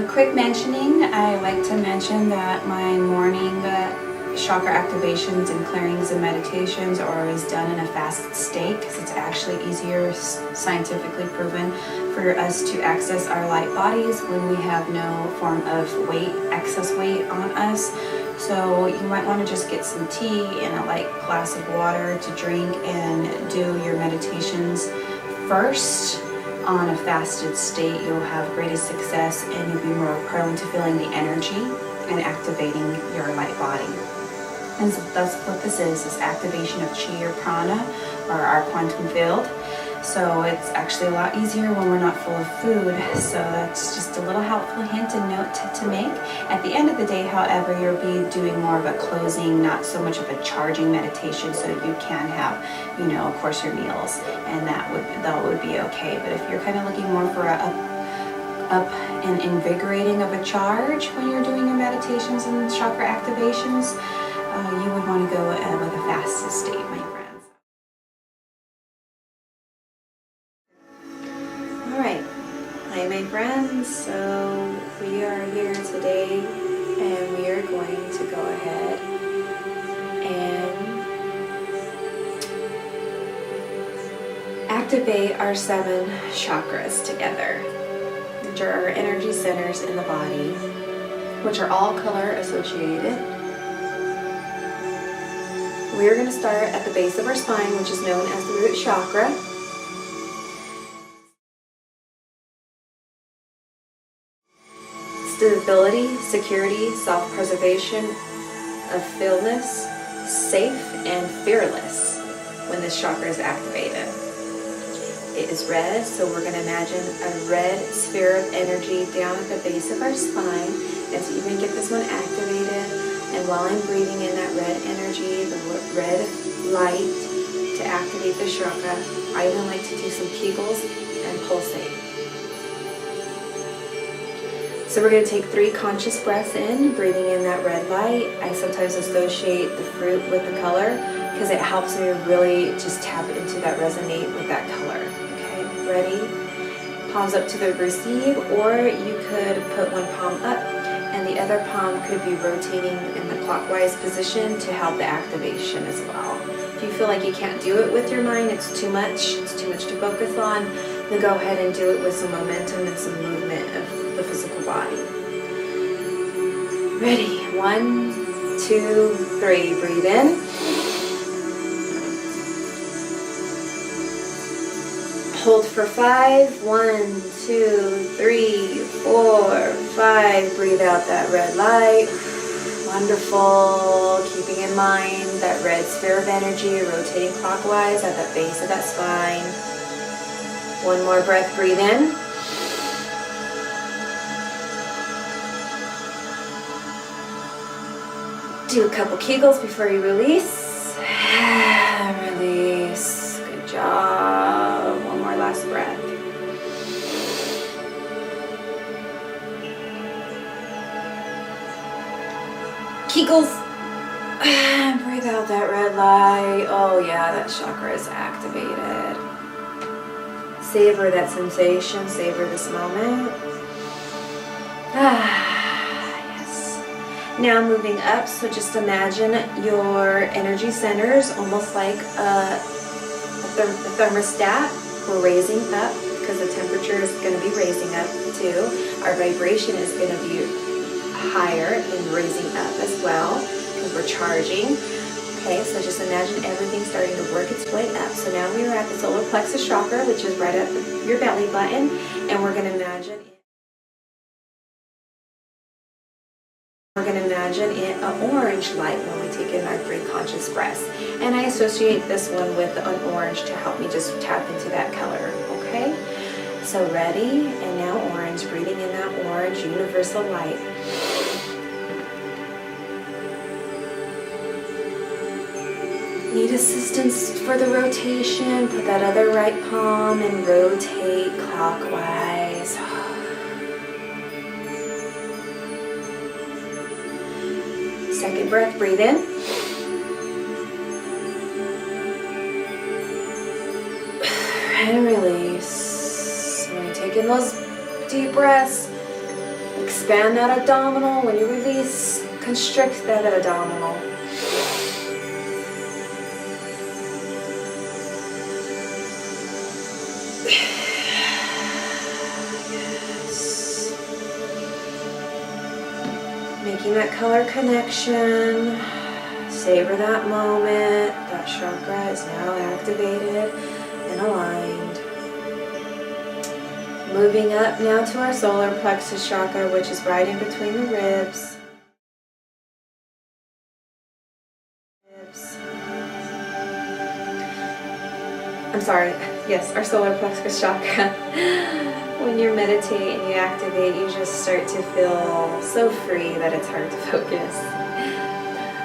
Quick mentioning, I like to mention that my morning chakra activations and clearings and meditations are always done in a fasted state because it's actually easier, scientifically proven, for us to access our light bodies when we have no form of weight, excess weight on us. So you might want to just get some tea and a light glass of water to drink and do your meditations first. On a fasted state, you'll have greatest success and you'll be more prone to feeling the energy and activating your light body. And so that's what this is activation of chi or prana, or our quantum field. So it's actually a lot easier when we're not full of food. So that's just a little helpful hint and note to make. At the end of the day, however, you'll be doing more of a closing, not so much of a charging meditation, so you can have, of course, your meals, and that would be okay. But if you're kind of looking more for a up and invigorating of a charge when you're doing your meditations and chakra activations, you would want to go with a fasted state, my friends. All right, hi my friends. So we are here today and we are going to go ahead and activate our 7 chakras together, which are our energy centers in the body, which are all color associated. We are going to start at the base of our spine, which is known as the root chakra. Stability, security, self-preservation, of fullness, safe, and fearless when this chakra is activated. It is red, so we're going to imagine a red sphere of energy down at the base of our spine. And to even get this one activated, and while I'm breathing in that red energy, the red light to activate the chakra, I even like to do some Kegels and pulsate. So we're going to take 3 conscious breaths in, breathing in that red light. I sometimes associate the fruit with the color because it helps me really just tap into that, resonate with that color. Okay, ready? Palms up to the receive, or you could put one palm up and the other palm could be rotating in the clockwise position to help the activation as well. If you feel like you can't do it with your mind, it's too much to focus on, then go ahead and do it with some momentum and some movement of the physical body. Ready? 1, 2, 3. Breathe in. Hold for 5. 1, 2, 3, 4, 5. Breathe out that red light. Wonderful. Keeping in mind that red sphere of energy rotating clockwise at the base of that spine. One more breath. Breathe in. Do a couple Kegels before you release. Release. Good job. One more last breath. Kegels. Breathe out that red light. Oh yeah, that chakra is activated. Savor that sensation. Savor this moment. Yes. Now moving up, so just imagine your energy centers almost like a thermostat. We're raising up because the temperature is going to be raising up too. Our vibration is going to be higher and raising up as well because we're charging. Okay, so just imagine everything starting to work its way up. So now we are at the solar plexus chakra, which is right at your belly button, and we're going to imagine it an orange light when we take in our 3 conscious breaths. And I associate this one with an orange to help me just tap into that color. Okay, so ready, and now orange, breathing in that orange universal light. Need assistance for the rotation? Put that other right palm and rotate clockwise. Second breath, breathe in. And release. When you take in those deep breaths, expand that abdominal. When you release, constrict that abdominal. Yes. Making that color connection. Savor that moment. That chakra is now activated and aligned. Moving up now to our solar plexus chakra, which is right in between the ribs. I'm sorry, yes, our solar plexus chakra. When you meditate and you activate, you just start to feel so free that it's hard to focus.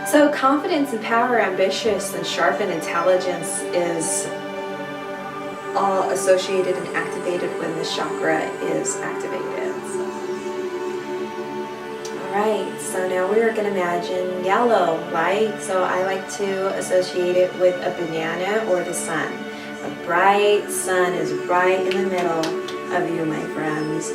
So confidence and power, ambitious and sharpened intelligence is all associated and activated when this chakra is activated. Alright, so now we are going to imagine yellow light. So I like to associate it with a banana or the sun. A bright sun is right in the middle of you, my friends.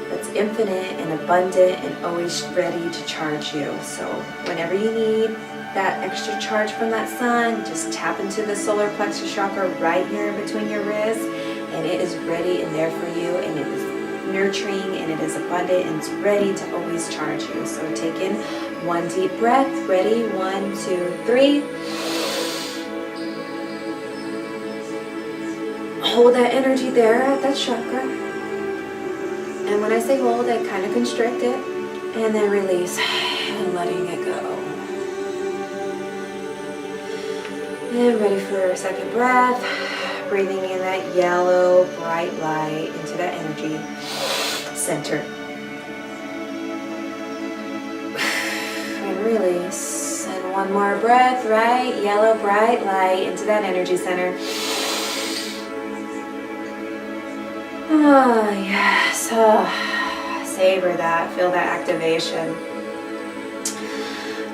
That's infinite and abundant and always ready to charge you. So whenever you need that extra charge from that sun, just tap into the solar plexus chakra right here in between your ribs, and it is ready and there for you, and it is nurturing and it is abundant and it's ready to always charge you. So take in one deep breath. Ready? 1, 2, 3. Hold that energy there at that chakra. And when I say hold, I kind of constrict it and then release and letting it go. And ready for a second breath. Breathing in that yellow, bright light into that energy center. And release. And one more breath, right? Yellow, bright light into that energy center. Oh, yes. Oh, savor that. Feel that activation.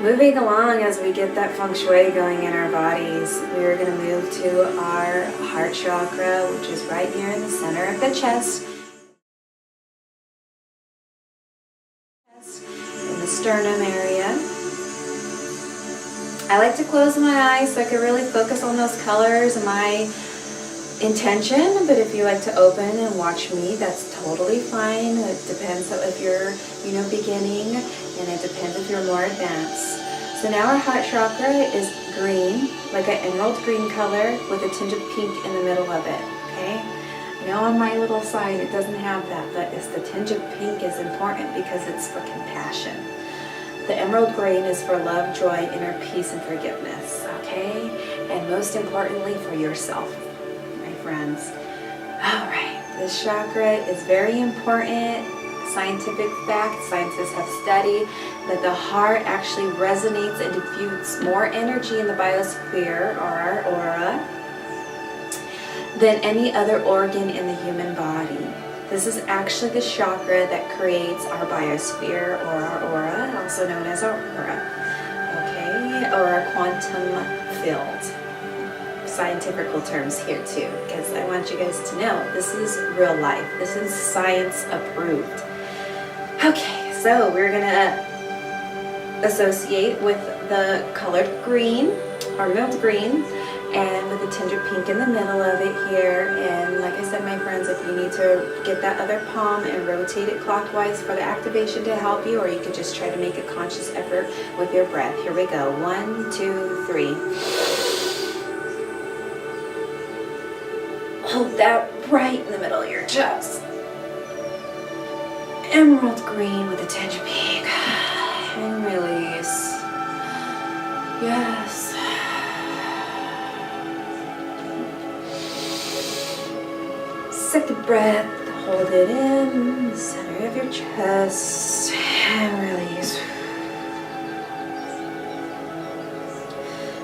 Moving along as we get that feng shui going in our bodies, we are going to move to our heart chakra, which is right here in the center of the chest. In the sternum area. I like to close my eyes so I can really focus on those colors and my intention, but if you like to open and watch me, that's totally fine. It depends if you're, beginning, and it depends if you're more advanced. So now our heart chakra is green, like an emerald green color with a tinge of pink in the middle of it, okay? Now on my little side, it doesn't have that, but it's the tinge of pink is important because it's for compassion. The emerald green is for love, joy, inner peace, and forgiveness, okay? And most importantly, for yourself, my friends. All right, this chakra is very important. Scientific fact, scientists have studied that the heart actually resonates and diffuses more energy in the biosphere, or our aura, than any other organ in the human body. This is actually the chakra that creates our biosphere, or our aura, also known as our aura, okay, or our quantum field. Scientific terms here too, because I want you guys to know this is real life. This is science approved. Okay, so we're gonna associate with the colored green, or milled green, and with a tinge of pink in the middle of it here. And like I said, my friends, if you need to get that other palm and rotate it clockwise for the activation to help you, or you could just try to make a conscious effort with your breath. Here we go. 1, 2, 3. Hold that right in the middle of your chest. Emerald green with a tinge of pink. And release. Yes. Second breath. Hold it in the center of your chest. And release.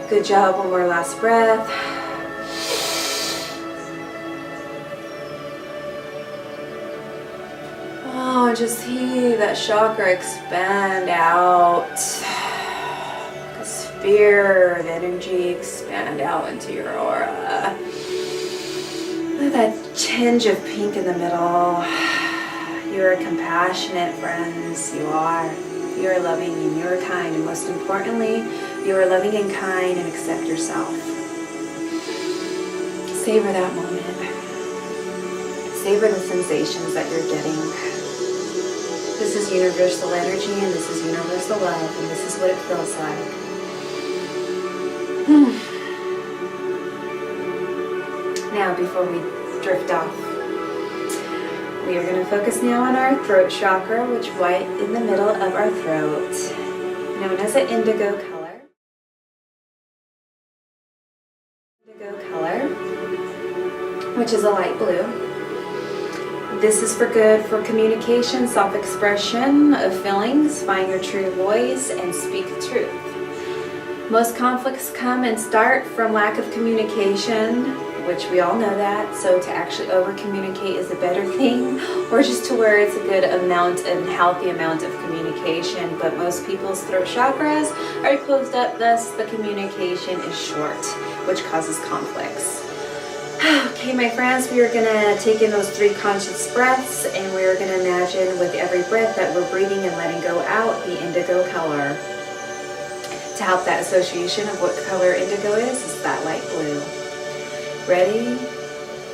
Good job. One more last breath. Oh, just see that chakra expand out. The sphere of energy expand out into your aura. With that tinge of pink in the middle. You're compassionate, friends. You are. You are loving and you are kind. And most importantly, you are loving and kind and accept yourself. Savor that moment. Savor the sensations that you're getting. This is universal energy and this is universal love and this is what it feels like. Now, before we drift off, we are going to focus now on our throat chakra, which is right in the middle of our throat, known as an indigo color. Indigo color, which is a light blue. This is for good for communication, self-expression of feelings, find your true voice, and speak the truth. Most conflicts come and start from lack of communication, which we all know that, so to actually over-communicate is a better thing, or just to where it's a good amount and healthy amount of communication, but most people's throat chakras are closed up, thus the communication is short, which causes conflicts. Okay, my friends, we are going to take in those 3 conscious breaths, and we are going to imagine with every breath that we're breathing and letting go out the indigo color. To help that association of what color indigo is that light blue. Ready?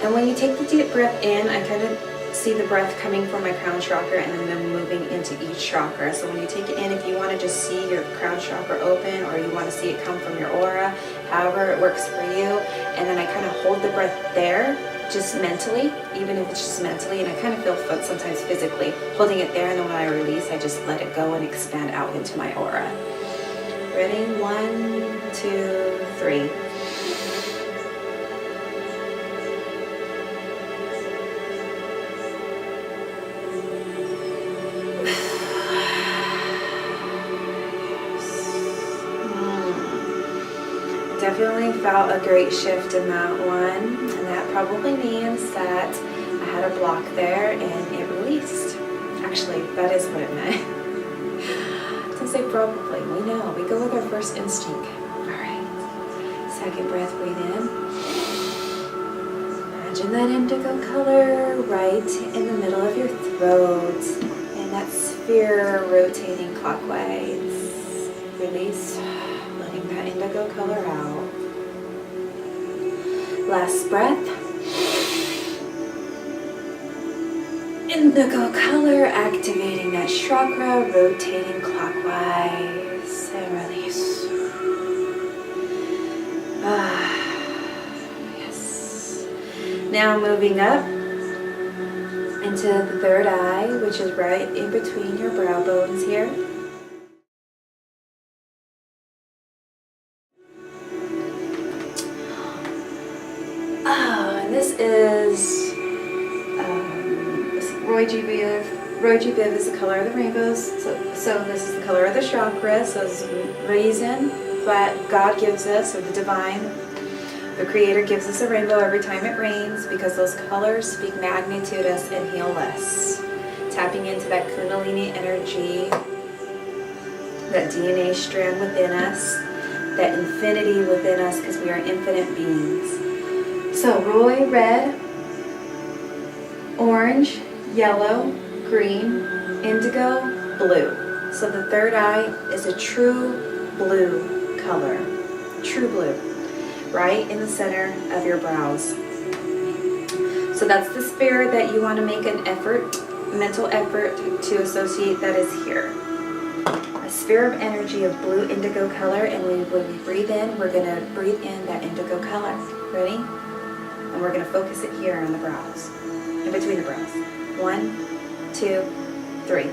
And when you take the deep breath in, I kind of see the breath coming from my crown chakra and then moving into each chakra. So when you take it in, if you want to just see your crown chakra open or you want to see it come from your aura, however it works for you, and then I kind of hold the breath there, just mentally, even if it's just mentally, and I kind of feel sometimes physically holding it there, and then when I release, I just let it go and expand out into my aura. Ready? 1, 2, 3. Definitely felt a great shift in that one, and that probably means that I had a block there and it released. Actually, that is what it meant. Don't say probably, we know, we go with our first instinct. Alright, second breath, breathe in. Imagine that indigo color right in the middle of your throat, and that sphere rotating clockwise. Release. That indigo color out. Last breath. Indigo color activating that chakra, rotating clockwise, and release. Yes. Now moving up into the third eye, which is right in between your brow bones here. This is Roy G. Biv. Roy G. Biv is the color of the rainbows. So this is the color of the chakra. So it's the reason that God gives us, or the divine, the Creator gives us a rainbow every time it rains, because those colors speak magnitude us and heal us. Tapping into that Kundalini energy, that DNA strand within us, that infinity within us, because we are infinite beings. So Roy, red, orange, yellow, green, indigo, blue. So the third eye is a true blue color. True blue. Right in the center of your brows. So that's the sphere that you want to make an effort, mental effort to associate that is here. A sphere of energy of blue indigo color, and when we breathe in, we're going to breathe in that indigo color. Ready? And we're going to focus it here on the brows, in between the brows. 1, 2, 3.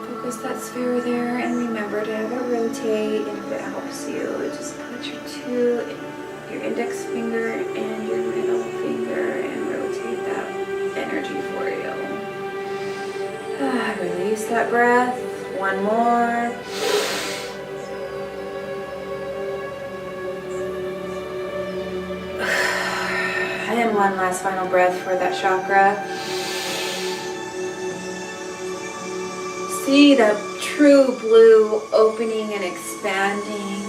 Focus that sphere there, and remember to have it rotate, and if it helps you, just put your index finger and your middle finger and rotate that energy for you. Release that breath. One more. And one last final breath for that chakra. See the true blue opening and expanding.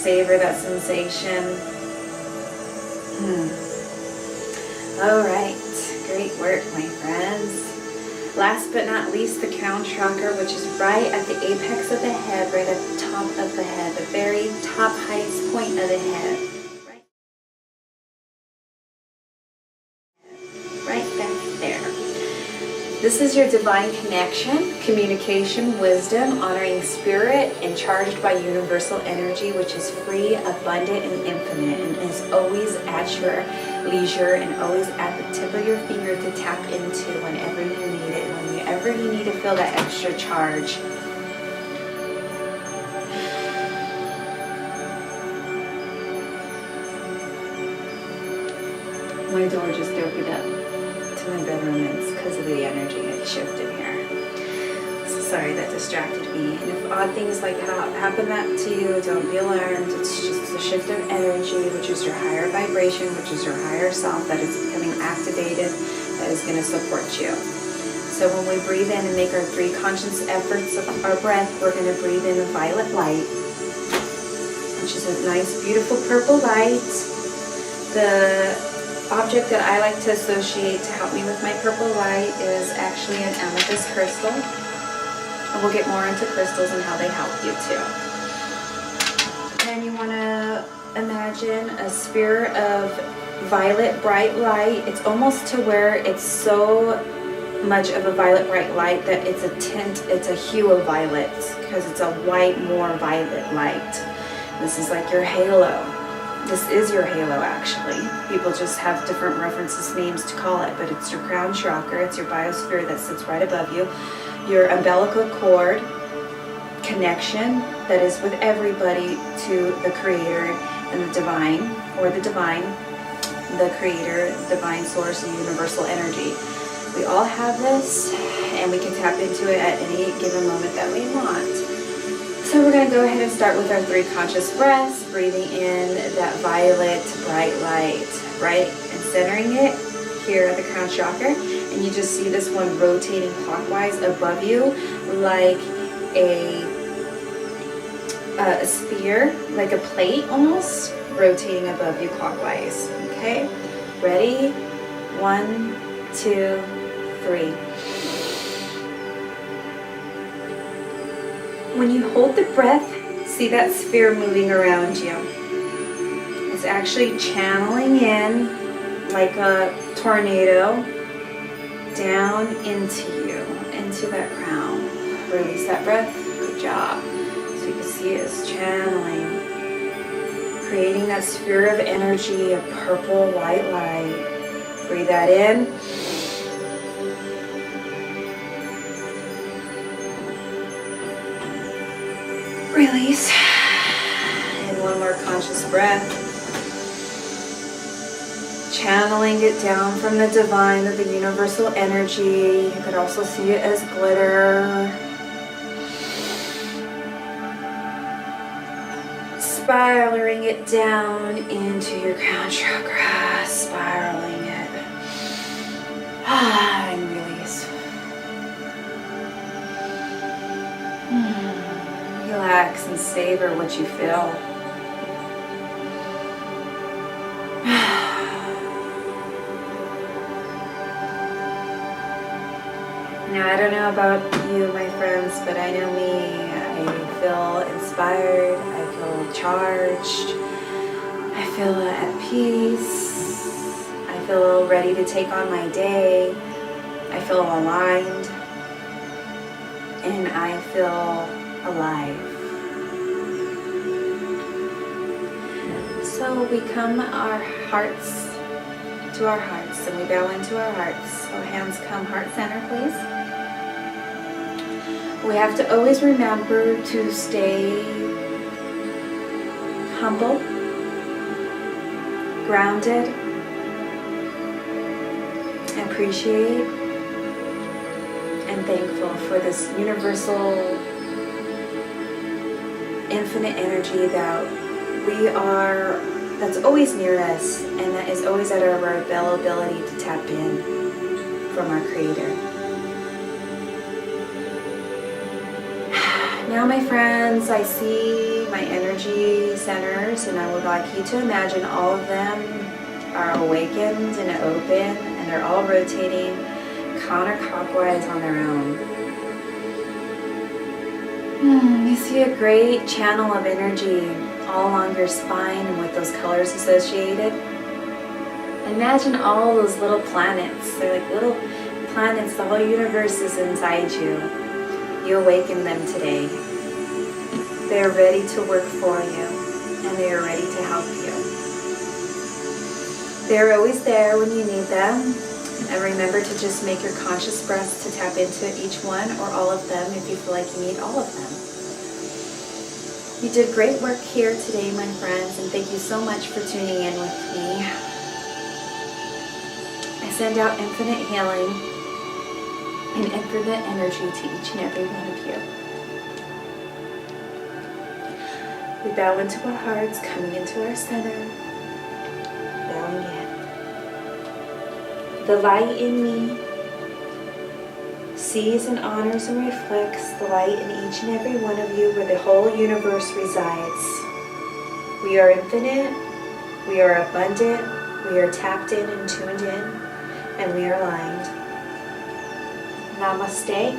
savor that sensation. All right, great work, my friends. Last but not least, the crown chakra, which is right at the apex of the head, right at the top of the head, the very top highest point of the head. Right back there. This is your divine connection, communication, wisdom, honoring spirit, and charged by universal energy, which is free, abundant, and infinite, and is always at your leisure and always at the tip of your finger to tap into whenever you need it, whenever you need to feel that extra charge. My door just opened up to my bedroom, and it's because of the energy shift in here. So sorry, that distracted me. And if odd things like happen that to you, don't be alarmed. It's just a shift of energy, which is your higher vibration, which is your higher self that is becoming activated, that is going to support you. So when we breathe in and make our 3 conscious efforts of our breath, we're going to breathe in a violet light, which is a nice, beautiful purple light. The object that I like to associate to help me with my purple light is actually an amethyst crystal. And we'll get more into crystals and how they help you too. Then you want to imagine a sphere of violet bright light. It's almost to where it's so much of a violet bright light that it's a tint, it's a hue of violet, because it's a white, more violet light. This is like your halo. This is your halo, actually. People just have different references, names to call it, but it's your crown chakra. It's your biosphere that sits right above you. Your umbilical cord connection that is with everybody to the creator and the divine, or the divine, the creator, divine source, and universal energy. We all have this, and we can tap into it at any given moment that we want. So we're going to go ahead and start with our 3 conscious breaths, breathing in that violet bright light, right? And centering it here at the crown chakra. And you just see this one rotating clockwise above you like a sphere, like a plate almost, rotating above you clockwise. Okay? Ready? 1, 2, 3. When you hold the breath, see that sphere moving around you. It's actually channeling in like a tornado down into you, into that crown. Release that breath. Good job. So you can see it's channeling, creating that sphere of energy, a purple white light. Breathe that in. Release. And one more conscious breath. Channeling it down from the divine to the universal energy. You could also see it as glitter. Spiraling it down into your crown chakra. Spiraling it. And release. Relax and savor what you feel. Now, I don't know about you, my friends, but I know me. I feel inspired. I feel charged. I feel at peace. I feel ready to take on my day. I feel aligned. And I feel alive. So we come our hearts to our hearts, and we bow into our hearts. So hands come heart center, please. We have to always remember to stay humble, grounded, appreciate, and thankful for this universal, infinite energy that we are, that's always near us, and that is always at our availability to tap in from our Creator. Now, my friends, I see my energy centers, and I would like you to imagine all of them are awakened and open, and they're all rotating counterclockwise on their own. You see a great channel of energy all along your spine and with those colors associated. Imagine all those little planets. They're like little planets. The whole universe is inside you. You awaken them today. They are ready to work for you, and they are ready to help you. They're always there when you need them. And remember to just make your conscious breath to tap into each one or all of them if you feel like you need all of them. You did great work here today, my friends, and thank you so much for tuning in with me. I send out infinite healing and infinite energy to each and every one of you. We bow into our hearts, coming into our center, bowing in. The light in me sees and honors and reflects the light in each and every one of you where the whole universe resides. We are infinite, we are abundant, we are tapped in and tuned in, and we are aligned. Namaste.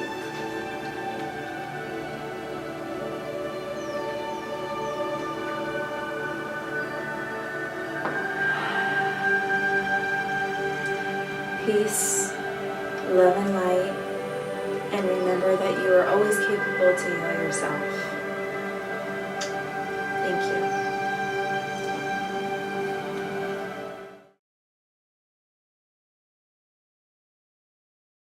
Peace, love, and light, and remember that you are always capable to heal yourself. Thank you.